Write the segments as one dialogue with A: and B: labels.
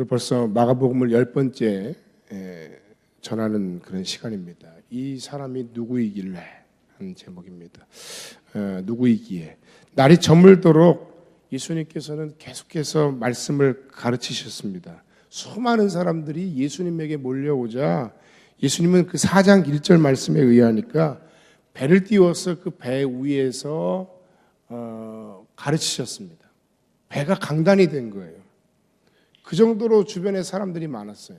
A: 오늘 벌써 마가복음을 10번째 전하는 그런 시간입니다. 이 사람이 누구이길래 하는 제목입니다. 누구이기에. 날이 저물도록 예수님께서는 계속해서 말씀을 가르치셨습니다. 수많은 사람들이 예수님에게 몰려오자 예수님은 그 4장 1절 말씀에 의하니까 배를 띄워서 그 배 위에서 가르치셨습니다. 배가 강단이 된 거예요. 그 정도로 주변에 사람들이 많았어요.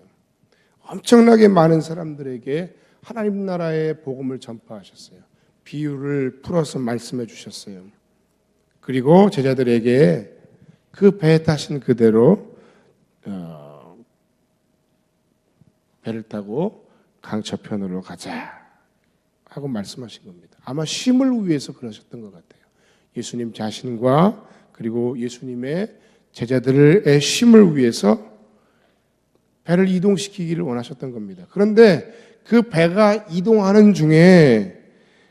A: 엄청나게 많은 사람들에게 하나님 나라의 복음을 전파하셨어요. 비유를 풀어서 말씀해 주셨어요. 그리고 제자들에게 그 배에 타신 그대로 배를 타고 강 저편으로 가자 하고 말씀하신 겁니다. 아마 쉼을 위해서 그러셨던 것 같아요. 예수님 자신과 그리고 예수님의 제자들의 쉼을 위해서 배를 이동시키기를 원하셨던 겁니다. 그런데 그 배가 이동하는 중에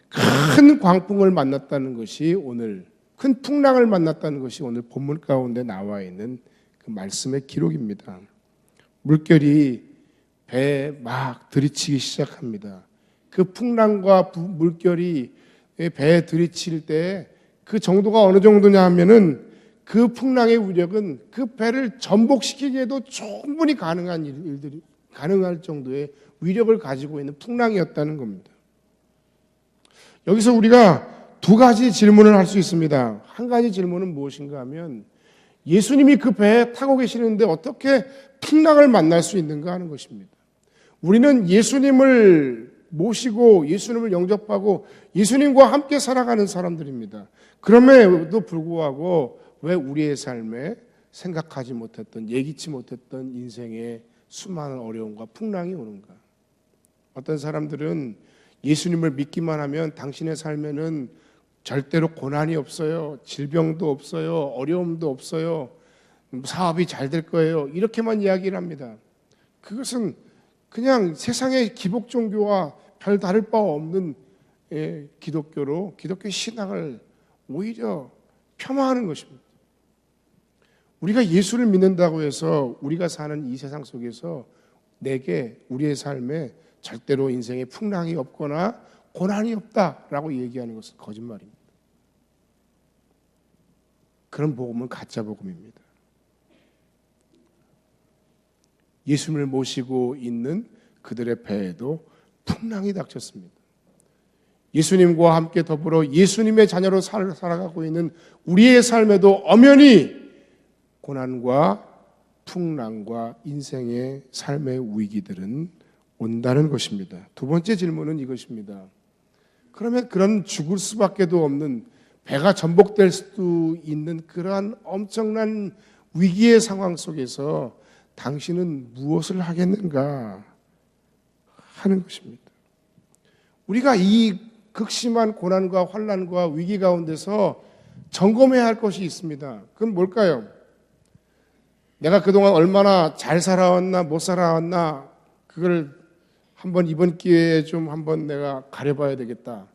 A: 큰 광풍을 만났다는 것이 오늘, 큰 풍랑을 만났다는 것이 오늘 본문 가운데 나와 있는 그 말씀의 기록입니다. 물결이 배에 막 들이치기 시작합니다. 그 풍랑과 물결이 배에 들이칠 때 그 정도가 어느 정도냐 하면은 그 풍랑의 위력은 그 배를 전복시키기에도 충분히 가능한 일들이 가능할 정도의 위력을 가지고 있는 풍랑이었다는 겁니다. 여기서 우리가 두 가지 질문을 할 수 있습니다. 한 가지 질문은 무엇인가 하면 예수님이 그 배에 타고 계시는데 어떻게 풍랑을 만날 수 있는가 하는 것입니다. 우리는 예수님을 모시고 예수님을 영접하고 예수님과 함께 살아가는 사람들입니다. 그럼에도 불구하고 왜 우리의 삶에 생각하지 못했던, 예기치 못했던 인생의 수많은 어려움과 풍랑이 오는가? 어떤 사람들은 예수님을 믿기만 하면 당신의 삶에는 절대로 고난이 없어요. 질병도 없어요. 어려움도 없어요. 사업이 잘 될 거예요. 이렇게만 이야기를 합니다. 그것은 그냥 세상의 기복 종교와 별 다를 바 없는 기독교 신앙을 오히려 폄하하는 것입니다. 우리가 예수를 믿는다고 해서 우리가 사는 이 세상 속에서 내게 우리의 삶에 절대로 인생에 풍랑이 없거나 고난이 없다라고 얘기하는 것은 거짓말입니다. 그런 복음은 가짜 복음입니다. 예수님을 모시고 있는 그들의 배에도 풍랑이 닥쳤습니다. 예수님과 함께 더불어 예수님의 자녀로 살아가고 있는 우리의 삶에도 엄연히 고난과 풍랑과 인생의 삶의 위기들은 온다는 것입니다. 두 번째 질문은 이것입니다. 그러면 그런 죽을 수밖에도 없는 배가 전복될 수도 있는 그러한 엄청난 위기의 상황 속에서 당신은 무엇을 하겠는가 하는 것입니다. 우리가 이 극심한 고난과 환난과 위기 가운데서 점검해야 할 것이 있습니다. 그건 뭘까요? 내가 그동안 얼마나 잘 살아왔나 못 살아왔나 그걸 한번 이번 기회에 좀 한번 내가 가려봐야 되겠다.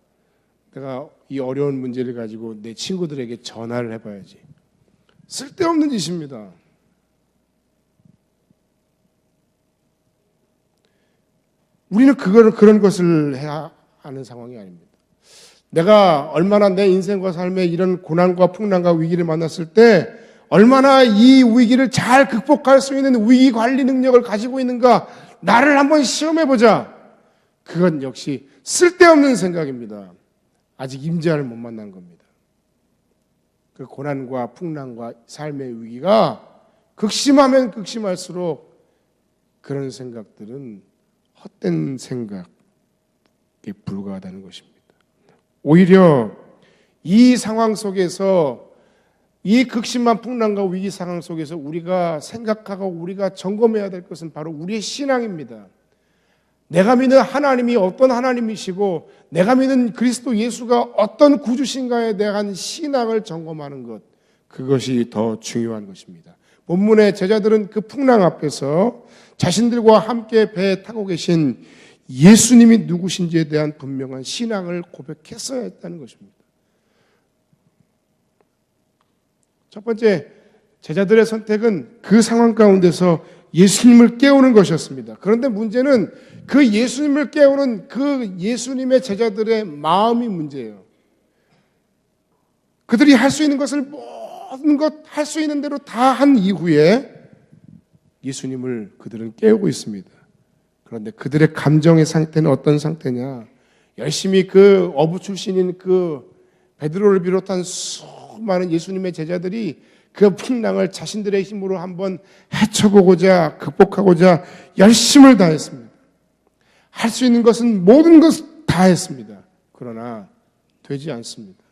A: 내가 이 어려운 문제를 가지고 내 친구들에게 전화를 해봐야지. 쓸데없는 짓입니다. 우리는 그런 것을 해야 하는 상황이 아닙니다. 내가 얼마나 내 인생과 삶에 이런 고난과 풍랑과 위기를 만났을 때 얼마나 이 위기를 잘 극복할 수 있는 위기 관리 능력을 가지고 있는가 나를 한번 시험해보자. 그건 역시 쓸데없는 생각입니다. 아직 임재를 못 만난 겁니다. 그 고난과 풍랑과 삶의 위기가 극심하면 극심할수록 그런 생각들은 헛된 생각에 불과하다는 것입니다. 오히려 이 상황 속에서 이 극심한 풍랑과 위기 상황 속에서 우리가 생각하고 우리가 점검해야 될 것은 바로 우리의 신앙입니다. 내가 믿는 하나님이 어떤 하나님이시고 내가 믿는 그리스도 예수가 어떤 구주신가에 대한 신앙을 점검하는 것, 그것이 더 중요한 것입니다. 본문의 제자들은 그 풍랑 앞에서 자신들과 함께 배에 타고 계신 예수님이 누구신지에 대한 분명한 신앙을 고백했어야 했다는 것입니다. 첫 번째, 제자들의 선택은 그 상황 가운데서 예수님을 깨우는 것이었습니다. 그런데 문제는 그 예수님을 깨우는 그 예수님의 제자들의 마음이 문제예요. 그들이 할 수 있는 것을 모든 것 할 수 있는 대로 다 한 이후에 예수님을 그들은 깨우고 있습니다. 그런데 그들의 감정의 상태는 어떤 상태냐? 열심히 그 어부 출신인 그 베드로를 비롯한 수많은 예수님의 제자들이 그 풍랑을 자신들의 힘으로 한번 헤쳐보고자 극복하고자 열심을 다했습니다. 할 수 있는 것은 모든 것을 다 했습니다. 그러나 되지 않습니다.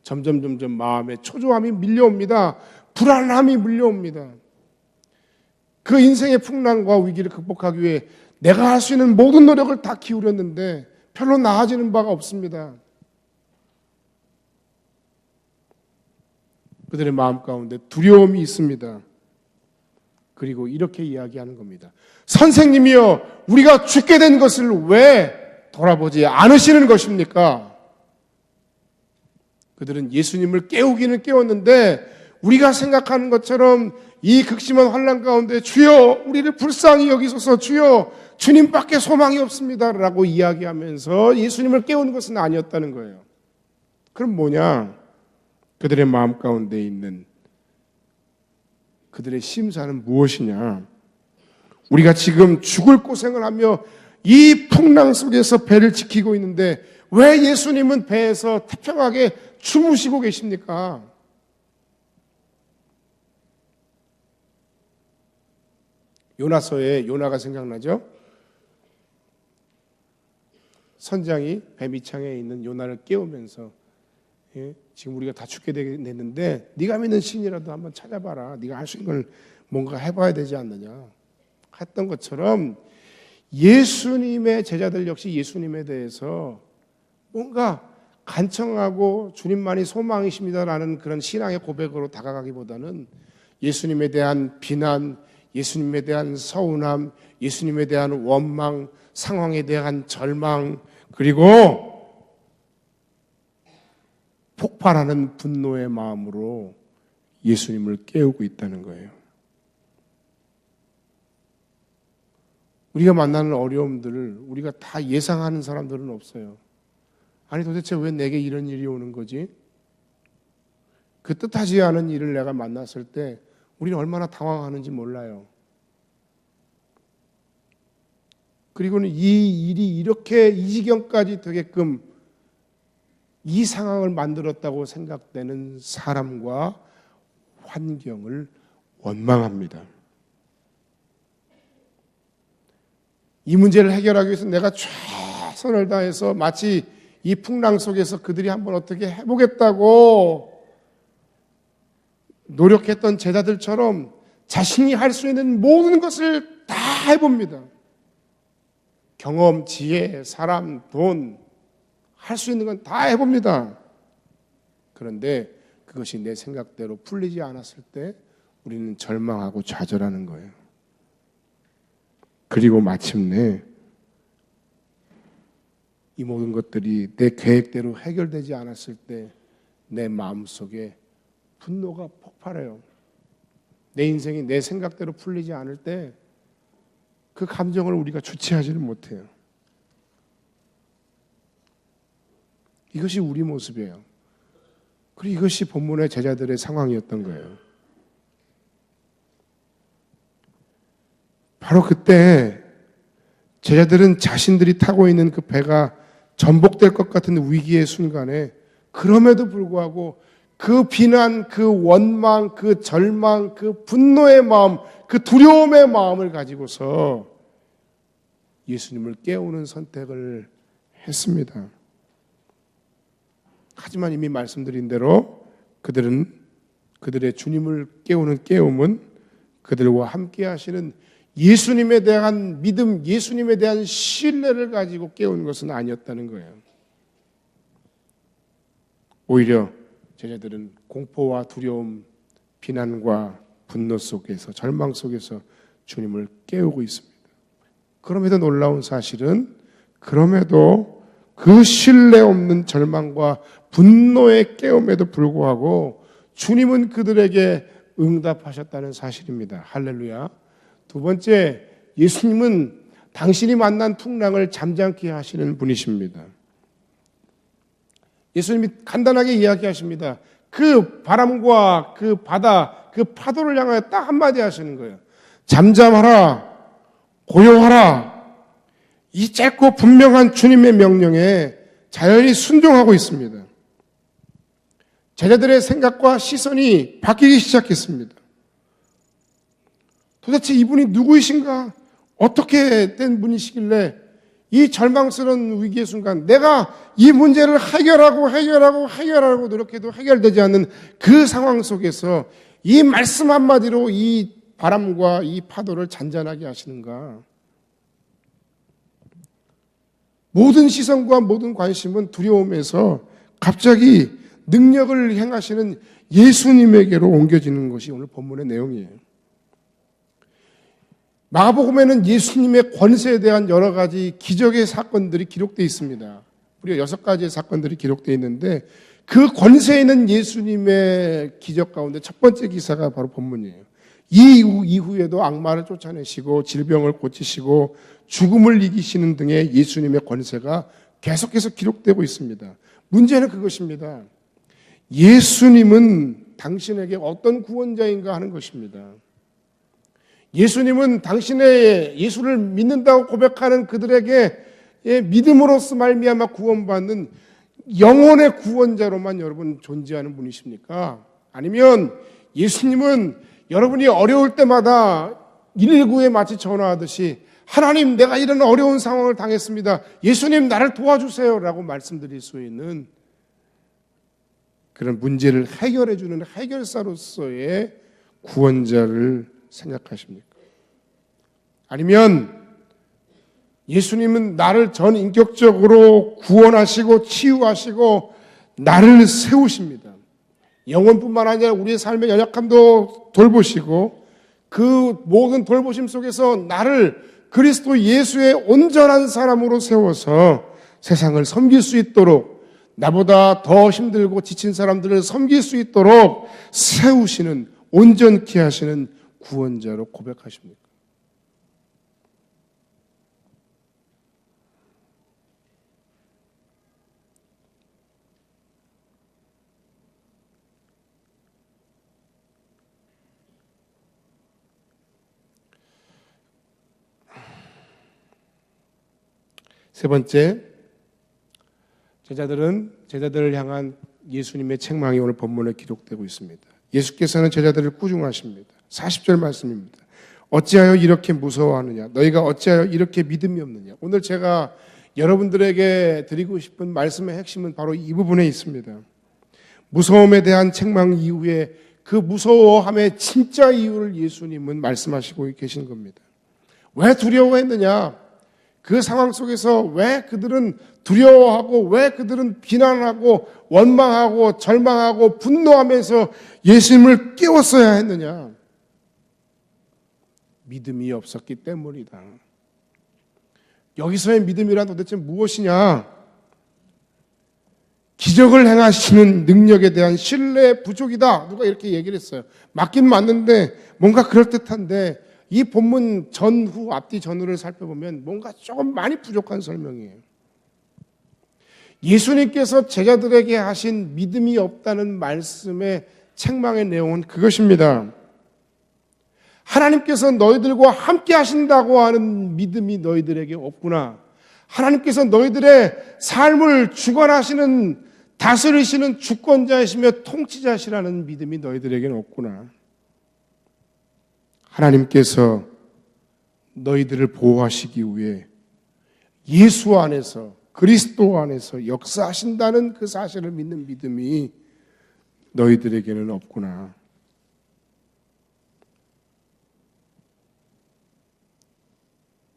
A: 점점 마음에 초조함이 밀려옵니다. 불안함이 밀려옵니다. 그 인생의 풍랑과 위기를 극복하기 위해 내가 할 수 있는 모든 노력을 다 기울였는데 별로 나아지는 바가 없습니다. 그들의 마음 가운데 두려움이 있습니다. 그리고 이렇게 이야기하는 겁니다. 선생님이여, 우리가 죽게 된 것을 왜 돌아보지 않으시는 것입니까? 그들은 예수님을 깨우기는 깨웠는데 우리가 생각하는 것처럼 이 극심한 환난 가운데 주여 우리를 불쌍히 여기소서, 주여 주님밖에 소망이 없습니다 라고 이야기하면서 예수님을 깨우는 것은 아니었다는 거예요. 그럼 뭐냐? 그들의 마음 가운데 있는 그들의 심사는 무엇이냐? 우리가 지금 죽을 고생을 하며 이 풍랑 속에서 배를 지키고 있는데 왜 예수님은 배에서 태평하게 주무시고 계십니까? 요나서에 요나가 생각나죠? 선장이 배 밑창에 있는 요나를 깨우면서 지금 우리가 다 죽게 됐는데 네가 믿는 신이라도 한번 찾아봐라. 네가 할 수 있는 걸 뭔가 해봐야 되지 않느냐 했던 것처럼 예수님의 제자들 역시 예수님에 대해서 뭔가 간청하고 주님만이 소망이십니다라는 그런 신앙의 고백으로 다가가기보다는 예수님에 대한 비난, 예수님에 대한 서운함, 예수님에 대한 원망, 상황에 대한 절망, 그리고 폭발하는 분노의 마음으로 예수님을 깨우고 있다는 거예요. 우리가 만나는 어려움들을 우리가 다 예상하는 사람들은 없어요. 아니 도대체 왜 내게 이런 일이 오는 거지? 그 뜻하지 않은 일을 내가 만났을 때 우리는 얼마나 당황하는지 몰라요. 그리고는 이 일이 이렇게 이 지경까지 되게끔 이 상황을 만들었다고 생각되는 사람과 환경을 원망합니다. 이 문제를 해결하기 위해서 내가 최선을 다해서 마치 이 풍랑 속에서 그들이 한번 어떻게 해보겠다고 노력했던 제자들처럼 자신이 할 수 있는 모든 것을 다 해봅니다. 경험, 지혜, 사람, 돈, 할 수 있는 건 다 해봅니다. 그런데 그것이 내 생각대로 풀리지 않았을 때 우리는 절망하고 좌절하는 거예요. 그리고 마침내 이 모든 것들이 내 계획대로 해결되지 않았을 때 내 마음속에 분노가 폭발해요. 내 인생이 내 생각대로 풀리지 않을 때 그 감정을 우리가 주체하지는 못해요. 이것이 우리 모습이에요. 그리고 이것이 본문의 제자들의 상황이었던 거예요. 바로 그때 제자들은 자신들이 타고 있는 그 배가 전복될 것 같은 위기의 순간에 그럼에도 불구하고 그 비난, 그 원망, 그 절망, 그 분노의 마음, 그 두려움의 마음을 가지고서 예수님을 깨우는 선택을 했습니다. 하지만 이미 말씀드린 대로 그들은 그들의 주님을 깨우는 깨움은 그들과 함께 하시는 예수님에 대한 믿음, 예수님에 대한 신뢰를 가지고 깨우는 것은 아니었다는 거예요. 오히려 제자들은 공포와 두려움, 비난과 분노 속에서, 절망 속에서 주님을 깨우고 있습니다. 그럼에도 놀라운 사실은 그럼에도 그 신뢰 없는 절망과 분노의 깨움에도 불구하고 주님은 그들에게 응답하셨다는 사실입니다. 할렐루야. 두 번째, 예수님은 당신이 만난 풍랑을 잠잠케 하시는 분이십니다. 예수님이 간단하게 이야기하십니다. 그 바람과 그 바다, 그 파도를 향하여 딱 한마디 하시는 거예요. 잠잠하라, 고요하라. 이 짧고 분명한 주님의 명령에 자연히 순종하고 있습니다. 제자들의 생각과 시선이 바뀌기 시작했습니다. 도대체 이분이 누구이신가? 어떻게 된 분이시길래 이 절망스러운 위기의 순간 내가 이 문제를 해결하고 노력해도 해결되지 않는 그 상황 속에서 이 말씀 한마디로 이 바람과 이 파도를 잔잔하게 하시는가? 모든 시선과 모든 관심은 두려움에서 갑자기 능력을 행하시는 예수님에게로 옮겨지는 것이 오늘 본문의 내용이에요. 마가복음에는 예수님의 권세에 대한 여러 가지 기적의 사건들이 기록되어 있습니다. 무려 6가지의 사건들이 기록되어 있는데 그 권세에 있는 예수님의 기적 가운데 첫 번째 기사가 바로 본문이에요. 이 이후에도 악마를 쫓아내시고 질병을 고치시고 죽음을 이기시는 등의 예수님의 권세가 계속해서 기록되고 있습니다. 문제는 그것입니다. 예수님은 당신에게 어떤 구원자인가 하는 것입니다. 예수님은 당신의 예수를 믿는다고 고백하는 그들에게 믿음으로써 말미암아 구원받는 영혼의 구원자로만 여러분 존재하는 분이십니까? 아니면 예수님은 여러분이 어려울 때마다 119에 마치 전화하듯이 하나님 내가 이런 어려운 상황을 당했습니다. 예수님 나를 도와주세요 라고 말씀드릴 수 있는 그런 문제를 해결해 주는 해결사로서의 구원자를 생각하십니까? 아니면 예수님은 나를 전 인격적으로 구원하시고 치유하시고 나를 세우십니다. 영혼뿐만 아니라 우리의 삶의 연약함도 돌보시고 그 모든 돌보심 속에서 나를 그리스도 예수의 온전한 사람으로 세워서 세상을 섬길 수 있도록 나보다 더 힘들고 지친 사람들을 섬길 수 있도록 세우시는 온전케 하시는 구원자로 고백하십니까? 세 번째, 제자들을 향한 예수님의 책망이 오늘 본문에 기록되고 있습니다. 예수께서는 제자들을 꾸중하십니다. 40절 말씀입니다. 어찌하여 이렇게 무서워하느냐? 너희가 어찌하여 이렇게 믿음이 없느냐? 오늘 제가 여러분들에게 드리고 싶은 말씀의 핵심은 바로 이 부분에 있습니다. 무서움에 대한 책망 이후에 그 무서워함의 진짜 이유를 예수님은 말씀하시고 계신 겁니다. 왜 두려워했느냐? 그 상황 속에서 왜 그들은 두려워하고 왜 그들은 비난하고 원망하고 절망하고 분노하면서 예수님을 깨웠어야 했느냐? 믿음이 없었기 때문이다. 여기서의 믿음이란 도대체 무엇이냐? 기적을 행하시는 능력에 대한 신뢰 부족이다. 누가 이렇게 얘기를 했어요. 맞긴 맞는데 뭔가 그럴듯한데 이 본문 전후 앞뒤 전후를 살펴보면 뭔가 조금 많이 부족한 설명이에요. 예수님께서 제자들에게 하신 믿음이 없다는 말씀의 책망의 내용은 그것입니다. 하나님께서 너희들과 함께 하신다고 하는 믿음이 너희들에게 없구나. 하나님께서 너희들의 삶을 주관하시는 다스리시는 주권자이시며 통치자시라는 믿음이 너희들에게는 없구나. 하나님께서 너희들을 보호하시기 위해 예수 안에서 그리스도 안에서 역사하신다는 그 사실을 믿는 믿음이 너희들에게는 없구나.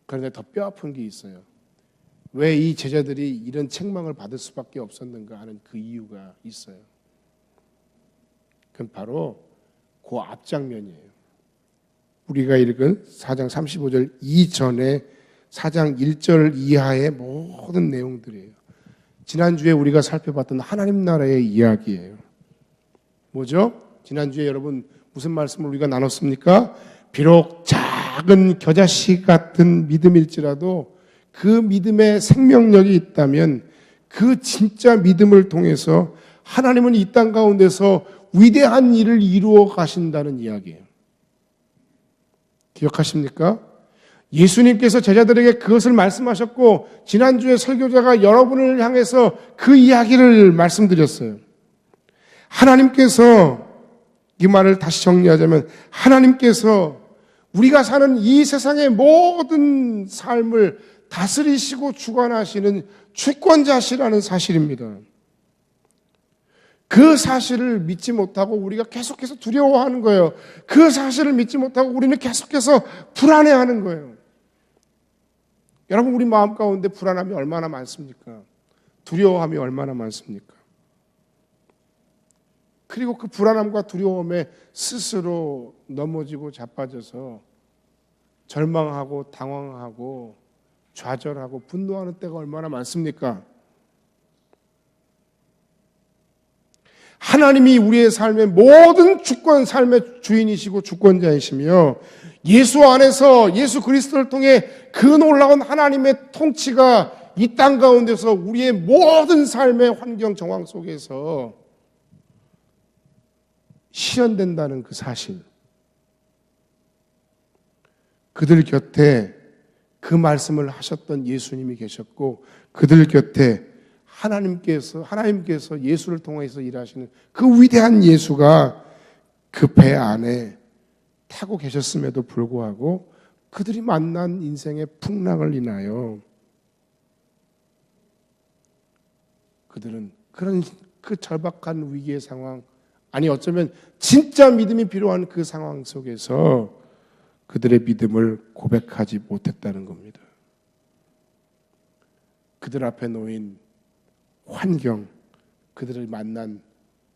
A: 그런데 더 뼈아픈 게 있어요. 왜 이 제자들이 이런 책망을 받을 수밖에 없었는가 하는 그 이유가 있어요. 그건 바로 그 앞장면이에요. 우리가 읽은 4장 35절 이전에 4장 1절 이하의 모든 내용들이에요. 지난주에 우리가 살펴봤던 하나님 나라의 이야기예요. 뭐죠? 지난주에 여러분 무슨 말씀을 우리가 나눴습니까? 비록 작은 겨자씨 같은 믿음일지라도 그 믿음에 생명력이 있다면 그 진짜 믿음을 통해서 하나님은 이 땅 가운데서 위대한 일을 이루어 가신다는 이야기예요. 기억하십니까? 예수님께서 제자들에게 그것을 말씀하셨고 지난주에 설교자가 여러분을 향해서 그 이야기를 말씀드렸어요. 하나님께서, 이 말을 다시 정리하자면 하나님께서 우리가 사는 이 세상의 모든 삶을 다스리시고 주관하시는 주권자시라는 사실입니다. 그 사실을 믿지 못하고 우리가 계속해서 두려워하는 거예요. 그 사실을 믿지 못하고 우리는 계속해서 불안해하는 거예요. 여러분, 우리 마음 가운데 불안함이 얼마나 많습니까? 두려워함이 얼마나 많습니까? 그리고 그 불안함과 두려움에 스스로 넘어지고 자빠져서 절망하고 당황하고 좌절하고 분노하는 때가 얼마나 많습니까? 하나님이 우리의 삶의 모든 주권, 삶의 주인이시고 주권자이시며 예수 안에서 예수 그리스도를 통해 그 놀라운 하나님의 통치가 이 땅 가운데서 우리의 모든 삶의 환경 정황 속에서 실현된다는 그 사실. 그들 곁에 그 말씀을 하셨던 예수님이 계셨고 그들 곁에 하나님께서 예수를 통해서 일하시는 그 위대한 예수가 그 배 안에 타고 계셨음에도 불구하고 그들이 만난 인생의 풍랑을 인하여 그들은 그런 그 절박한 위기의 상황, 아니 어쩌면 진짜 믿음이 필요한 그 상황 속에서 그들의 믿음을 고백하지 못했다는 겁니다. 그들 앞에 놓인 환경, 그들을 만난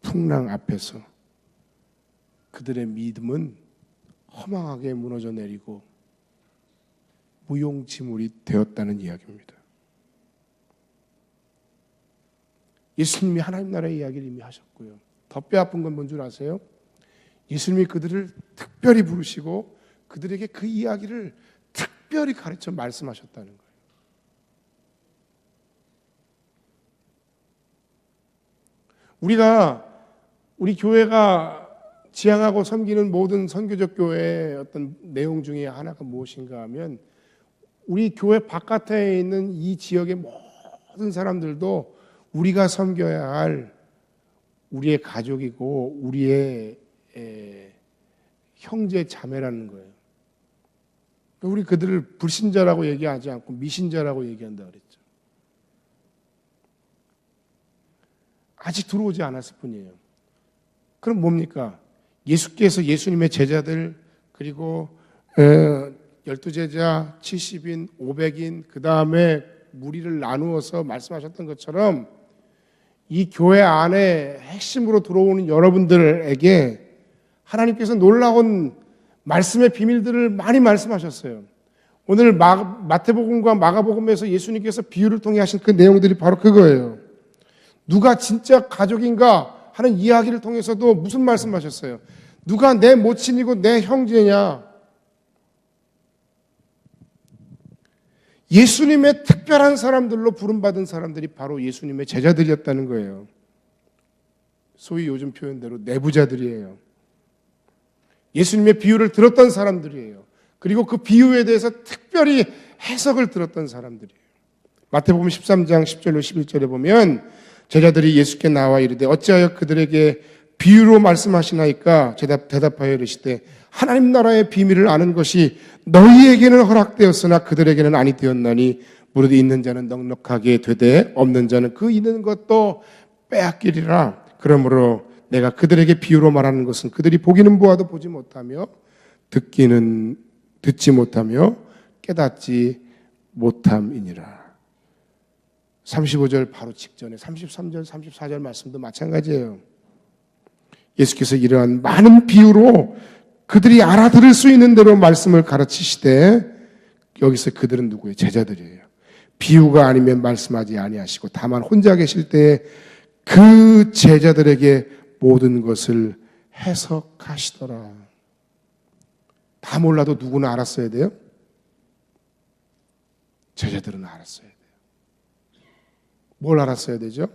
A: 풍랑 앞에서 그들의 믿음은 허망하게 무너져 내리고 무용지물이 되었다는 이야기입니다. 예수님이 하나님 나라의 이야기를 이미 하셨고요. 더 뼈아픈 건 뭔 줄 아세요? 예수님이 그들을 특별히 부르시고 그들에게 그 이야기를 특별히 가르쳐 말씀하셨다는 거예요. 우리 교회가 지향하고 섬기는 모든 선교적 교회의 어떤 내용 중에 하나가 무엇인가 하면 우리 교회 바깥에 있는 이 지역의 모든 사람들도 우리가 섬겨야 할 우리의 가족이고 우리의 형제 자매라는 거예요. 우리 그들을 불신자라고 얘기하지 않고 미신자라고 얘기한다 그랬죠. 아직 들어오지 않았을 뿐이에요. 그럼 뭡니까? 예수께서 예수님의 제자들 그리고 12제자, 70인, 500인 그 다음에 무리를 나누어서 말씀하셨던 것처럼 이 교회 안에 핵심으로 들어오는 여러분들에게 하나님께서 놀라운 말씀의 비밀들을 많이 말씀하셨어요. 오늘 마태복음과 마가복음에서 예수님께서 비유를 통해 하신 그 내용들이 바로 그거예요. 누가 진짜 가족인가 하는 이야기를 통해서도 무슨 말씀하셨어요? 누가 내 모친이고 내 형제냐? 예수님의 특별한 사람들로 부름받은 사람들이 바로 예수님의 제자들이었다는 거예요. 소위 요즘 표현대로 내부자들이에요. 예수님의 비유를 들었던 사람들이에요. 그리고 그 비유에 대해서 특별히 해석을 들었던 사람들이에요. 마태복음 13장 10절로 11절에 보면 제자들이 예수께 나와 이르되 어찌하여 그들에게 비유로 말씀하시나이까? 대답하여 이르시되 하나님 나라의 비밀을 아는 것이 너희에게는 허락되었으나 그들에게는 아니 되었나니 무릇 있는 자는 넉넉하게 되되 없는 자는 그 있는 것도 빼앗기리라. 그러므로 내가 그들에게 비유로 말하는 것은 그들이 보기는 보아도 보지 못하며 듣기는 듣지 못하며 깨닫지 못함이니라. 35절 바로 직전에 33절, 34절 말씀도 마찬가지예요. 예수께서 이러한 많은 비유로 그들이 알아들을 수 있는 대로 말씀을 가르치시되 여기서 그들은 누구예요? 제자들이에요. 비유가 아니면 말씀하지 아니하시고 다만 혼자 계실 때 그 제자들에게 모든 것을 해석하시더라. 다 다 몰라도 누구는 알았어야 돼요? 제자들은 알았어야 돼요. 뭘 알았어야 되죠?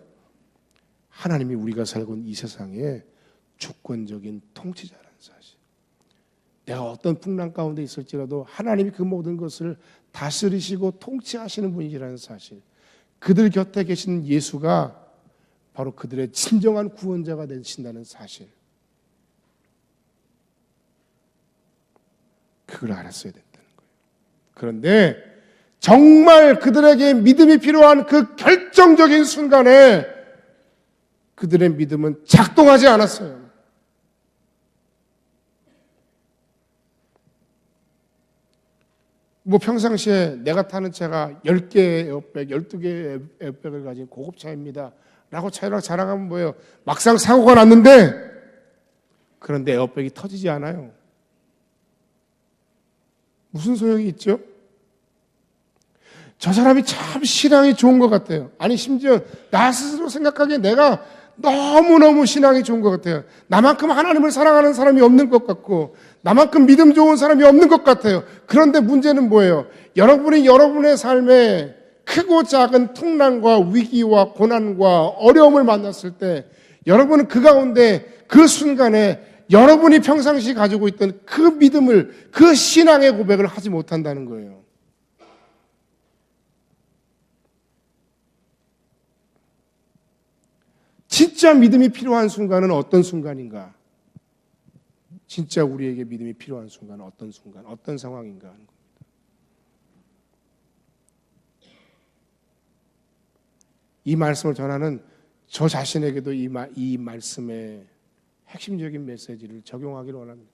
A: 하나님이 우리가 살고 있는 이 세상에 주권적인 통치자라는 사실. 내가 어떤 풍랑 가운데 있을지라도 하나님이 그 모든 것을 다스리시고 통치하시는 분이라는 사실. 그들 곁에 계신 예수가 바로 그들의 진정한 구원자가 되신다는 사실. 그걸 알았어야 된다는 거예요. 그런데 정말 그들에게 믿음이 필요한 그 결정적인 순간에 그들의 믿음은 작동하지 않았어요. 뭐 평상시에 내가 타는 차가 10개의 에어백, 12개의 에어백을 가진 고급차입니다 라고 차이랑 자랑하면 뭐예요? 막상 사고가 났는데 그런데 에어백이 터지지 않아요. 무슨 소용이 있죠? 저 사람이 참 신앙이 좋은 것 같아요. 아니 심지어 나 스스로 생각하기에 내가 너무너무 신앙이 좋은 것 같아요. 나만큼 하나님을 사랑하는 사람이 없는 것 같고 나만큼 믿음 좋은 사람이 없는 것 같아요. 그런데 문제는 뭐예요? 여러분이 여러분의 삶에 크고 작은 풍랑과 위기와 고난과 어려움을 만났을 때 여러분은 그 가운데 그 순간에 여러분이 평상시 가지고 있던 그 믿음을, 그 신앙의 고백을 하지 못한다는 거예요. 진짜 믿음이 필요한 순간은 어떤 순간인가? 진짜 우리에게 믿음이 필요한 순간은 어떤 순간, 어떤 상황인가 하는 겁니다. 이 말씀을 전하는 저 자신에게도 이 말씀의 핵심적인 메시지를 적용하기를 원합니다.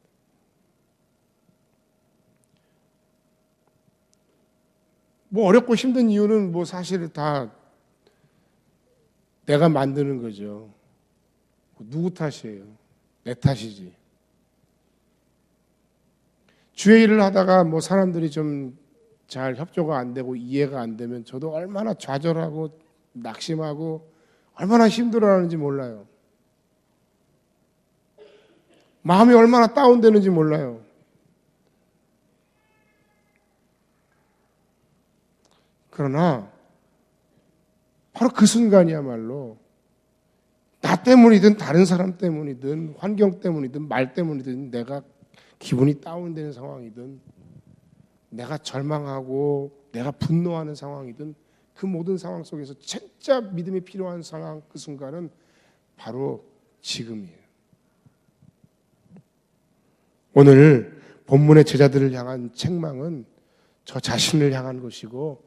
A: 뭐 어렵고 힘든 이유는 뭐 사실 다 내가 만드는 거죠. 누구 탓이에요? 내 탓이지. 주의 일을 하다가 뭐 사람들이 좀 잘 협조가 안 되고 이해가 안 되면 저도 얼마나 좌절하고 낙심하고 얼마나 힘들어하는지 몰라요. 마음이 얼마나 다운되는지 몰라요. 그러나 바로 그 순간이야말로 나 때문이든 다른 사람 때문이든 환경 때문이든 말 때문이든 내가 기분이 다운되는 상황이든 내가 절망하고 내가 분노하는 상황이든 그 모든 상황 속에서 진짜 믿음이 필요한 상황, 그 순간은 바로 지금이에요. 오늘 본문의 제자들을 향한 책망은 저 자신을 향한 것이고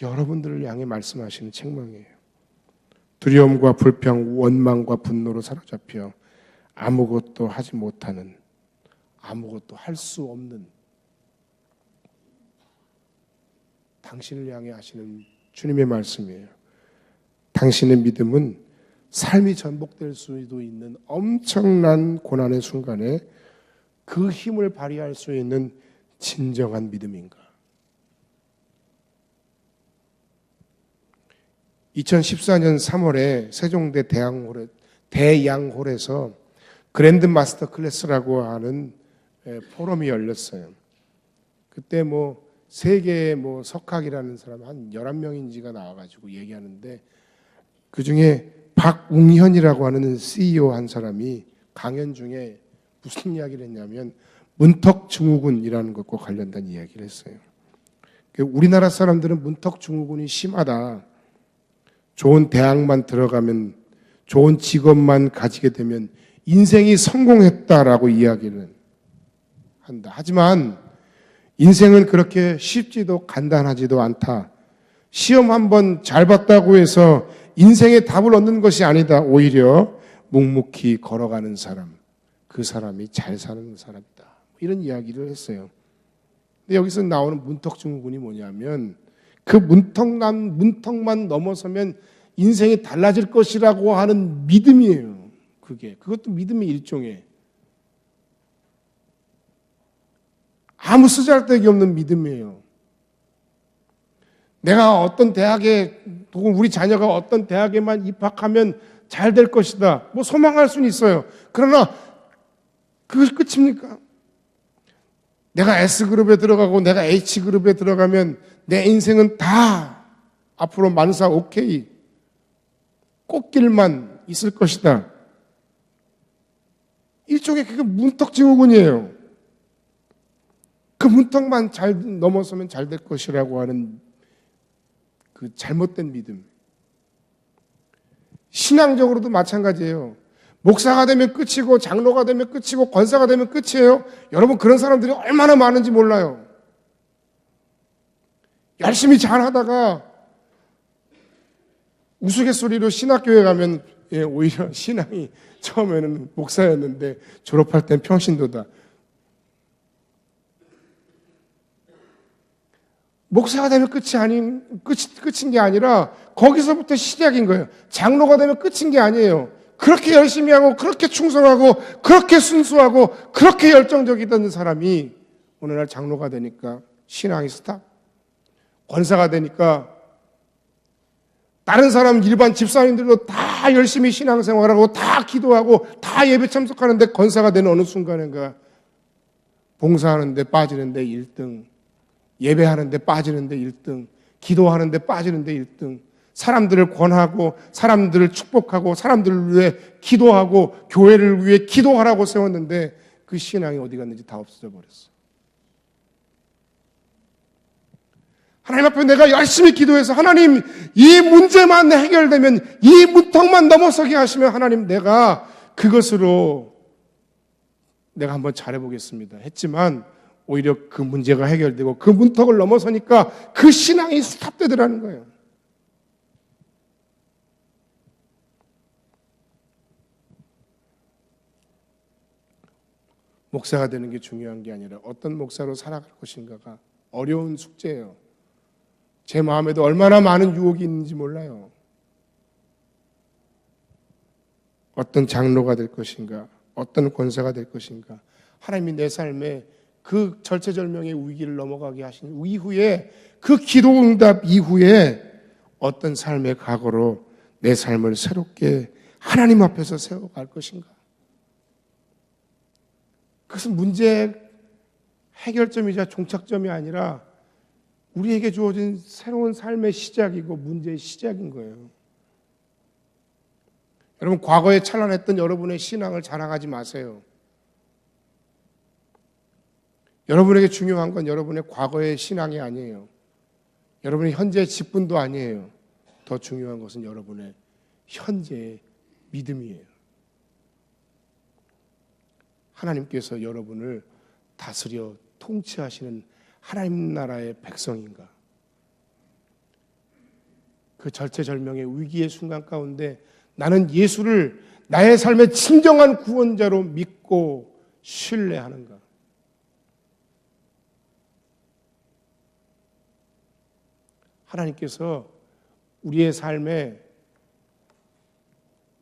A: 여러분들을 향해 말씀하시는 책망이에요. 두려움과 불평, 원망과 분노로 사로잡혀 아무것도 하지 못하는, 아무것도 할 수 없는 당신을 향해 하시는 주님의 말씀이에요. 당신의 믿음은 삶이 전복될 수도 있는 엄청난 고난의 순간에 그 힘을 발휘할 수 있는 진정한 믿음인가? 2014년 3월에 세종대 대양홀에서 그랜드 마스터 클래스라고 하는 포럼이 열렸어요. 그때 뭐 세계의 뭐 석학이라는 사람 한 11명인지가 나와가지고 얘기하는데 그 중에 박웅현이라고 하는 CEO 한 사람이 강연 중에 무슨 이야기를 했냐면 문턱증후군이라는 것과 관련된 이야기를 했어요. 우리나라 사람들은 문턱증후군이 심하다. 좋은 대학만 들어가면, 좋은 직업만 가지게 되면 인생이 성공했다라고 이야기를 한다. 하지만 인생은 그렇게 쉽지도 간단하지도 않다. 시험 한번 잘 봤다고 해서 인생의 답을 얻는 것이 아니다. 오히려 묵묵히 걸어가는 사람, 그 사람이 잘 사는 사람이다. 이런 이야기를 했어요. 근데 여기서 나오는 문턱증후군이 뭐냐면 그 문턱만 넘어서면 인생이 달라질 것이라고 하는 믿음이에요. 그것도 믿음의 일종의 아무 쓰잘데기 없는 믿음이에요. 내가 어떤 대학에, 혹은 우리 자녀가 어떤 대학에만 입학하면 잘 될 것이다. 뭐 소망할 수는 있어요. 그러나 그것이 끝입니까? 내가 S그룹에 들어가고 내가 H그룹에 들어가면 내 인생은 다 앞으로 만사 오케이, 꽃길만 있을 것이다. 일종의 그게 문턱증후군이에요. 그 문턱만 잘 넘어서면 잘 될 것이라고 하는 그 잘못된 믿음. 신앙적으로도 마찬가지예요. 목사가 되면 끝이고 장로가 되면 끝이고 권사가 되면 끝이에요. 여러분, 그런 사람들이 얼마나 많은지 몰라요. 열심히 잘하다가 우스갯소리로 신학교에 가면 오히려 신앙이 처음에는 목사였는데 졸업할 땐 평신도다. 목사가 되면 끝인 게 아니라 거기서부터 시작인 거예요. 장로가 되면 끝인 게 아니에요. 그렇게 열심히 하고 그렇게 충성하고 그렇게 순수하고 그렇게 열정적이던 사람이 어느 날 장로가 되니까 신앙이 스탑. 권사가 되니까 다른 사람 일반 집사님들도 다 열심히 신앙생활하고 다 기도하고 다 예배 참석하는데 권사가 되는 어느 순간인가 봉사하는데 빠지는데 1등, 예배하는데 빠지는데 1등, 기도하는데 빠지는데 1등, 사람들을 권하고 사람들을 축복하고 사람들을 위해 기도하고 교회를 위해 기도하라고 세웠는데 그 신앙이 어디 갔는지 다 없어져 버렸어. 하나님 앞에 내가 열심히 기도해서 하나님 이 문제만 해결되면 이 문턱만 넘어서게 하시면 하나님 내가 그것으로 내가 한번 잘해보겠습니다 했지만 오히려 그 문제가 해결되고 그 문턱을 넘어서니까 그 신앙이 스탑되더라는 거예요. 목사가 되는 게 중요한 게 아니라 어떤 목사로 살아갈 것인가가 어려운 숙제예요. 제 마음에도 얼마나 많은 유혹이 있는지 몰라요. 어떤 장로가 될 것인가, 어떤 권사가 될 것인가. 하나님이 내 삶에 그 절체절명의 위기를 넘어가게 하신 이후에 그 기도 응답 이후에 어떤 삶의 각오로 내 삶을 새롭게 하나님 앞에서 세워갈 것인가. 그것은 문제 해결점이자 종착점이 아니라 우리에게 주어진 새로운 삶의 시작이고 문제의 시작인 거예요. 여러분, 과거에 찬란했던 여러분의 신앙을 자랑하지 마세요. 여러분에게 중요한 건 여러분의 과거의 신앙이 아니에요. 여러분의 현재의 직분도 아니에요. 더 중요한 것은 여러분의 현재의 믿음이에요. 하나님께서 여러분을 다스려 통치하시는 하나님 나라의 백성인가? 그 절체절명의 위기의 순간 가운데 나는 예수를 나의 삶의 진정한 구원자로 믿고 신뢰하는가? 하나님께서 우리의 삶에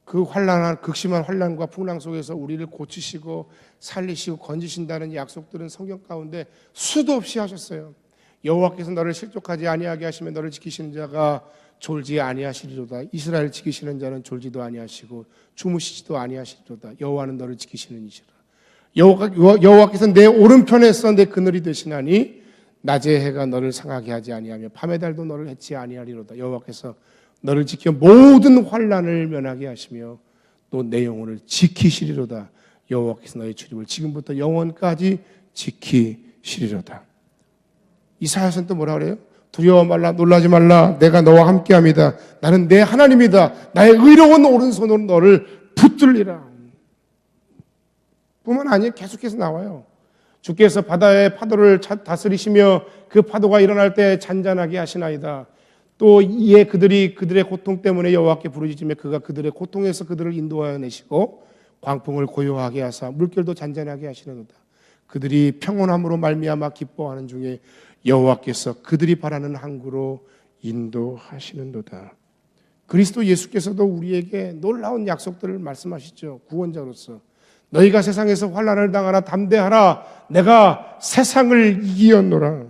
A: 그 환난한 극심한 환난과 풍랑 속에서 우리를 고치시고 살리시고 건지신다는 약속들은 성경 가운데 수도 없이 하셨어요. 여호와께서 너를 실족하지 아니하게 하시며 너를 지키시는 자가 졸지 아니하시리로다. 이스라엘 지키시는 자는 졸지도 아니하시고 주무시지도 아니하시리로다. 여호와는 너를 지키시는 이시라. 여호와께서 내 오른편에서 내 그늘이 되시나니 낮의 해가 너를 상하게 하지 아니하며 밤의 달도 너를 해치 아니하리로다. 여호와께서 너를 지켜 모든 환난을 면하게 하시며 또 내 영혼을 지키시리로다. 여호와께서 너의 출입을 지금부터 영원까지 지키시리로다. 이사야서는 또 뭐라 그래요? 두려워 말라, 놀라지 말라, 내가 너와 함께합니다. 나는 내 하나님이다. 나의 의로운 오른손으로 너를 붙들리라. 뿐만 아니라 계속해서 나와요. 주께서 바다의 파도를 다스리시며 그 파도가 일어날 때 잔잔하게 하시나이다. 또 이에 그들의 고통 때문에 여호와께 부르짖으며 그가 그들의 고통에서 그들을 인도하여 내시고 광풍을 고요하게 하사 물결도 잔잔하게 하시는도다. 그들이 평온함으로 말미암아 기뻐하는 중에 여호와께서 그들이 바라는 항구로 인도하시는도다. 그리스도 예수께서도 우리에게 놀라운 약속들을 말씀하시죠. 구원자로서 너희가 세상에서 환난을 당하나 담대하라. 내가 세상을 이기었노라.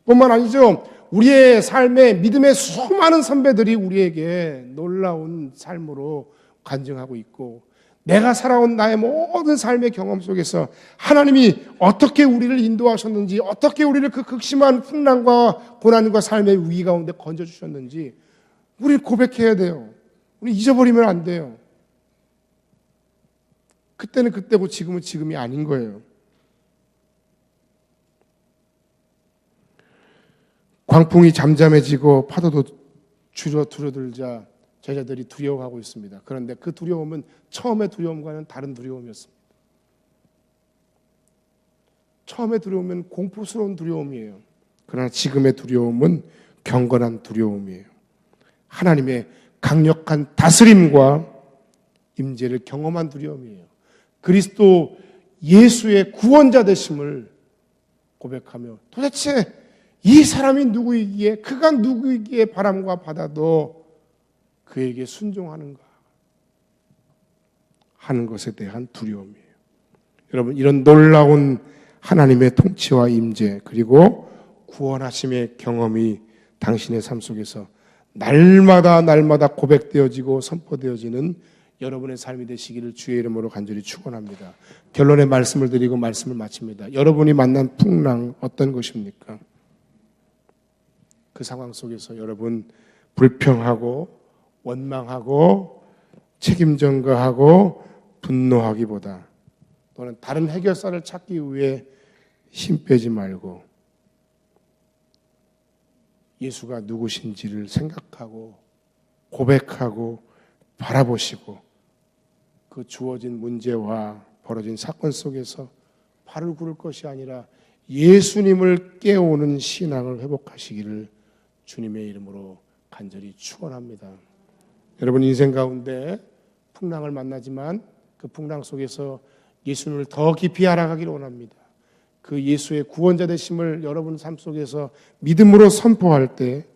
A: 뿐만 아니죠. 우리의 삶에 믿음의 수많은 선배들이 우리에게 놀라운 삶으로 간증하고 있고 내가 살아온 나의 모든 삶의 경험 속에서 하나님이 어떻게 우리를 인도하셨는지, 어떻게 우리를 그 극심한 풍랑과 고난과 삶의 위기 가운데 건져주셨는지 우리는 고백해야 돼요. 우리 잊어버리면 안 돼요. 그때는 그때고 지금은 지금이 아닌 거예요. 광풍이 잠잠해지고 파도도 줄어들자 제자들이 두려워하고 있습니다. 그런데 그 두려움은 처음의 두려움과는 다른 두려움이었습니다. 처음의 두려움은 공포스러운 두려움이에요. 그러나 지금의 두려움은 경건한 두려움이에요. 하나님의 강력한 다스림과 임재를 경험한 두려움이에요. 그리스도 예수의 구원자 되심을 고백하며 도대체 이 사람이 누구이기에, 그가 누구이기에 바람과 바다도 그에게 순종하는가 하는 것에 대한 두려움이에요. 여러분, 이런 놀라운 하나님의 통치와 임재 그리고 구원하심의 경험이 당신의 삶 속에서 날마다 고백되어지고 선포되어지는 여러분의 삶이 되시기를 주의 이름으로 간절히 축원합니다. 결론의 말씀을 드리고 말씀을 마칩니다. 여러분이 만난 풍랑 어떤 것입니까? 그 상황 속에서 여러분 불평하고 원망하고 책임 전가하고 분노하기보다 또는 다른 해결사를 찾기 위해 힘 빼지 말고 예수가 누구신지를 생각하고 고백하고 바라보시고 그 주어진 문제와 벌어진 사건 속에서 발을 굴을 것이 아니라 예수님을 깨우는 신앙을 회복하시기를 주님의 이름으로 간절히 축원합니다. 여러분 인생 가운데 풍랑을 만나지만 그 풍랑 속에서 예수님을 더 깊이 알아가기를 원합니다. 그 예수의 구원자 되심을 여러분 삶 속에서 믿음으로 선포할 때,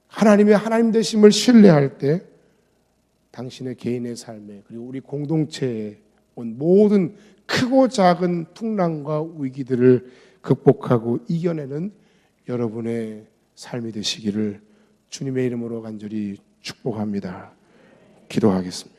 A: 하나님의 하나님 되심을 신뢰할 때 당신의 개인의 삶에 그리고 우리 공동체에 온 모든 크고 작은 풍랑과 위기들을 극복하고 이겨내는 여러분의 삶이 되시기를 주님의 이름으로 간절히 축복합니다. 기도하겠습니다.